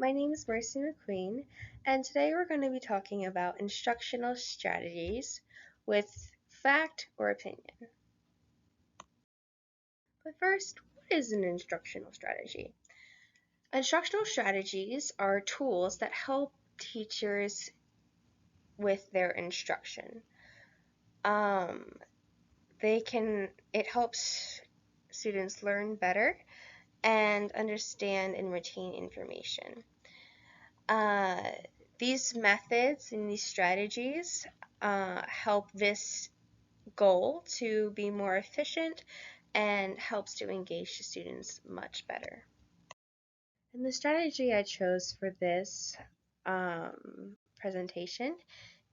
My name is Mercy McQueen, and today we're going to be talking about instructional strategies with fact or opinion. But first, what is an instructional strategy? Instructional strategies are tools that help teachers with their instruction. It helps students learn better and understand and retain information. These methods and these strategies help this goal to be more efficient and helps to engage the students much better. And the strategy I chose for this presentation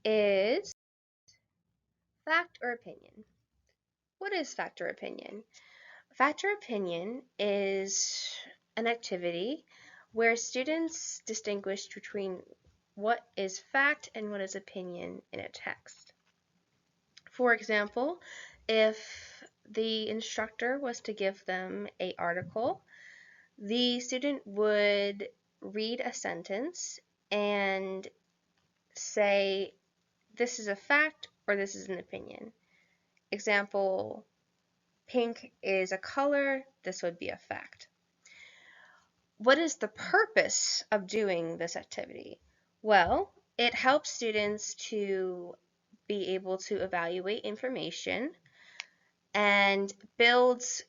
is fact or opinion. What is fact or opinion? Fact or opinion is an activity where students distinguish between what is fact and what is opinion in a text. For example, if the instructor was to give them an article, the student would read a sentence and say, this is a fact or this is an opinion. Example, pink is a color, this would be a fact. What is the purpose of doing this activity? Well, it helps students to be able to evaluate information and builds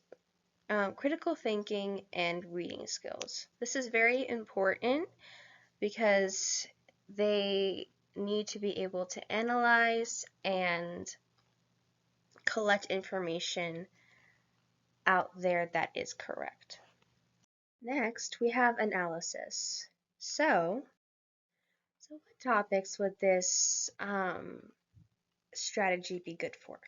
critical thinking and reading skills. This is very important because they need to be able to analyze and collect information out there that is correct. Next, we have analysis. So what topics would this strategy be good for?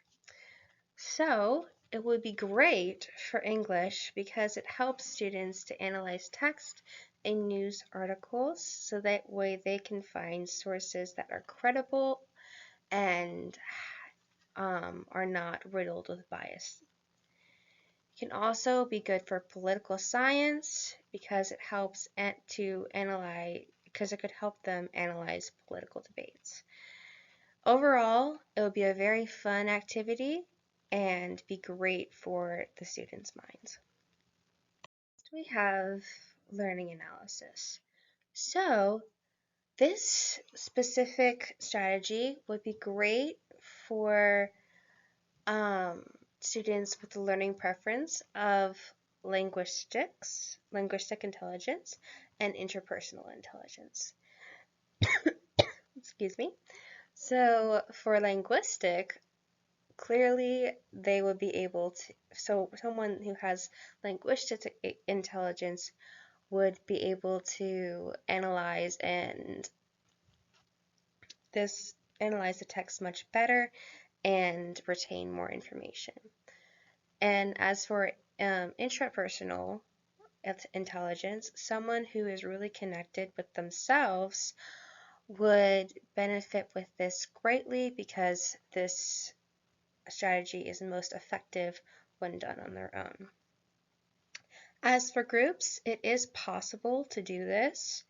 So it would be great for English because it helps students to analyze text in news articles so that way they can find sources that are credible and are not riddled with bias. It can also be good for political science because it helps to analyze, because it could help them analyze political debates. Overall, it would be a very fun activity and be great for the students' minds. Next, we have learning analysis. So this specific strategy would be great for students with the learning preference of linguistic intelligence, and interpersonal intelligence. Excuse me. So for linguistic, clearly they would be able to, so someone who has linguistic intelligence would be able to analyze the text much better and retain more information. And as for intrapersonal intelligence, someone who is really connected with themselves would benefit with this greatly because this strategy is most effective when done on their own. As for groups, it is possible to do this.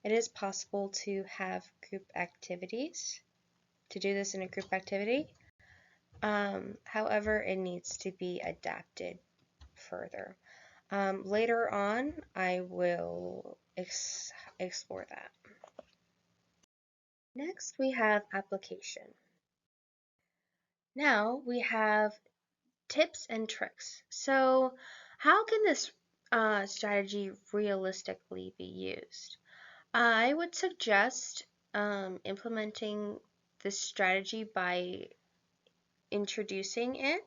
It is possible to have group activities, to do this in a group activity. However, it needs to be adapted further. Later on, I will explore that. Next, we have application. Now we have tips and tricks. So how can this strategy realistically be used? I would suggest implementing this strategy by introducing it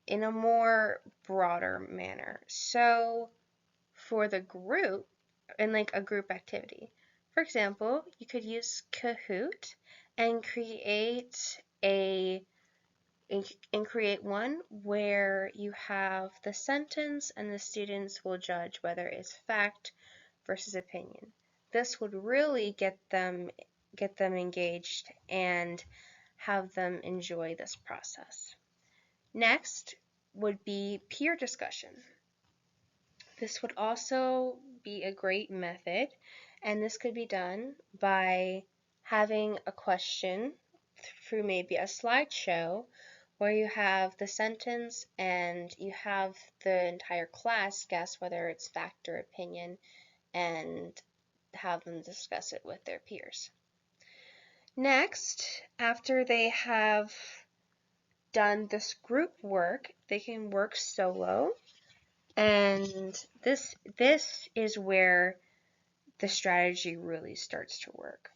in a more broader manner. So for the group, in like a group activity, for example, you could use Kahoot and create one where you have the sentence and the students will judge whether it's fact versus opinion. This would really get them engaged and have them enjoy this process. Next would be peer discussion. This would also be a great method, and this could be done by having a question through maybe a slideshow where you have the sentence and you have the entire class guess whether it's fact or opinion and have them discuss it with their peers. Next, after they have done this group work, they can work solo, and this is where the strategy really starts to work.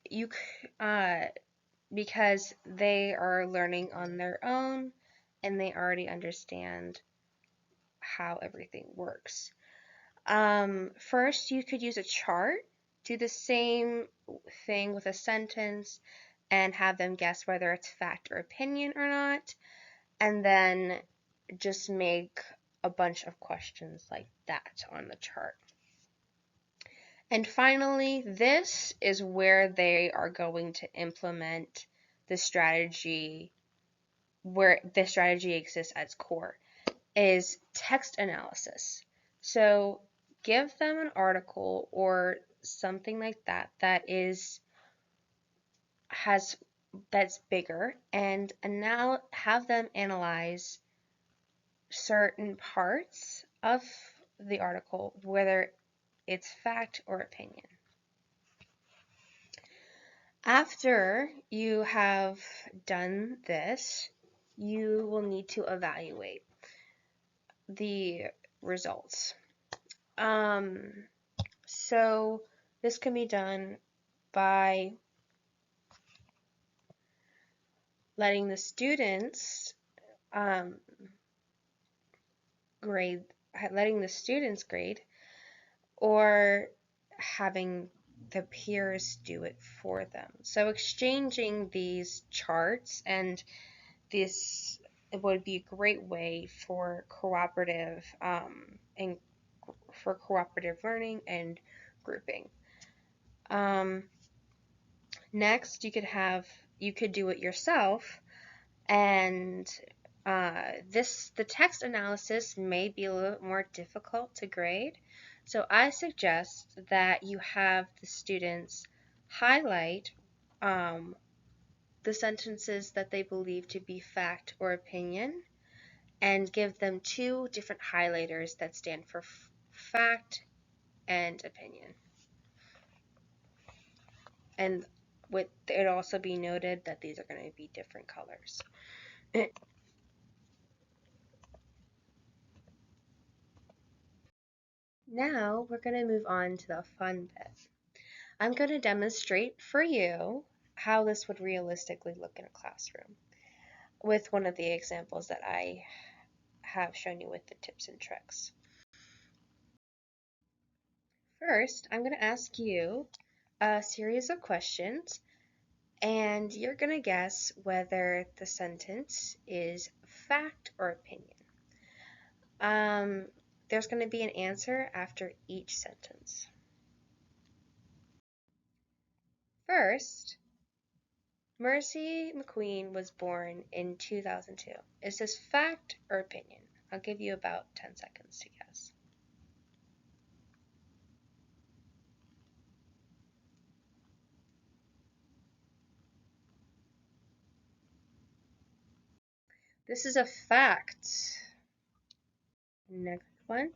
You because they are learning on their own and they already understand how everything works. First, you could use a chart, do the same thing with a sentence, and have them guess whether it's fact or opinion or not, and then just make a bunch of questions like that on the chart. And finally, this is where they are going to implement the strategy, where the strategy exists at its core, is text analysis. So give them an article or something like that that's bigger, and now have them analyze certain parts of the article, whether it's fact or opinion. After you have done this, you will need to evaluate the results. So this can be done by letting the students grade, or having the peers do it for them. So exchanging these charts, and this would be a great way for cooperative learning and grouping. Next, you could do it yourself, and the text analysis may be a little bit more difficult to grade. So I suggest that you have the students highlight the sentences that they believe to be fact or opinion, and give them 2 different highlighters that stand for fact and opinion. And with it also be noted that these are going to be different colors. Now we're going to move on to the fun bit. I'm going to demonstrate for you how this would realistically look in a classroom with one of the examples that I have shown you with the tips and tricks. First, I'm going to ask you a series of questions, and you're going to guess whether the sentence is fact or opinion. There's going to be an answer after each sentence. First, Mercy McQueen was born in 2002. Is this fact or opinion? I'll give you about 10 seconds to guess. This is a fact. Next one.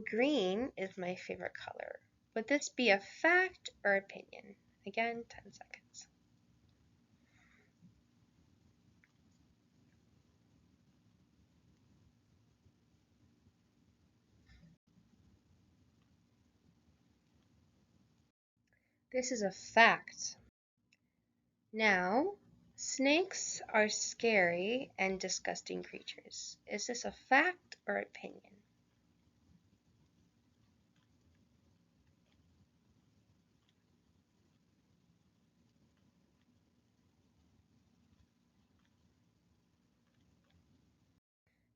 Green is my favorite color. Would this be a fact or opinion? Again, 10 seconds. This is a fact. Now, snakes are scary and disgusting creatures. Is this a fact or opinion?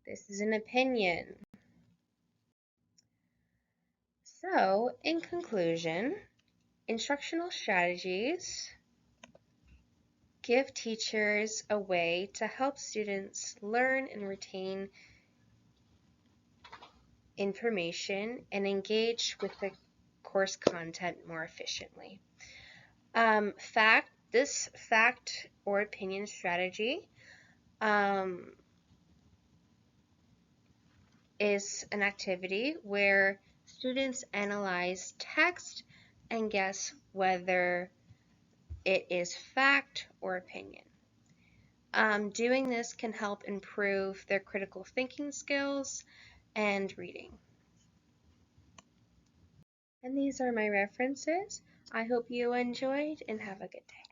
This is an opinion. So, in conclusion, instructional strategies give teachers a way to help students learn and retain information and engage with the course content more efficiently. This fact or opinion strategy is an activity where students analyze text and guess whether it is fact or opinion. Doing this can help improve their critical thinking skills and reading. And these are my references. I hope you enjoyed and have a good day.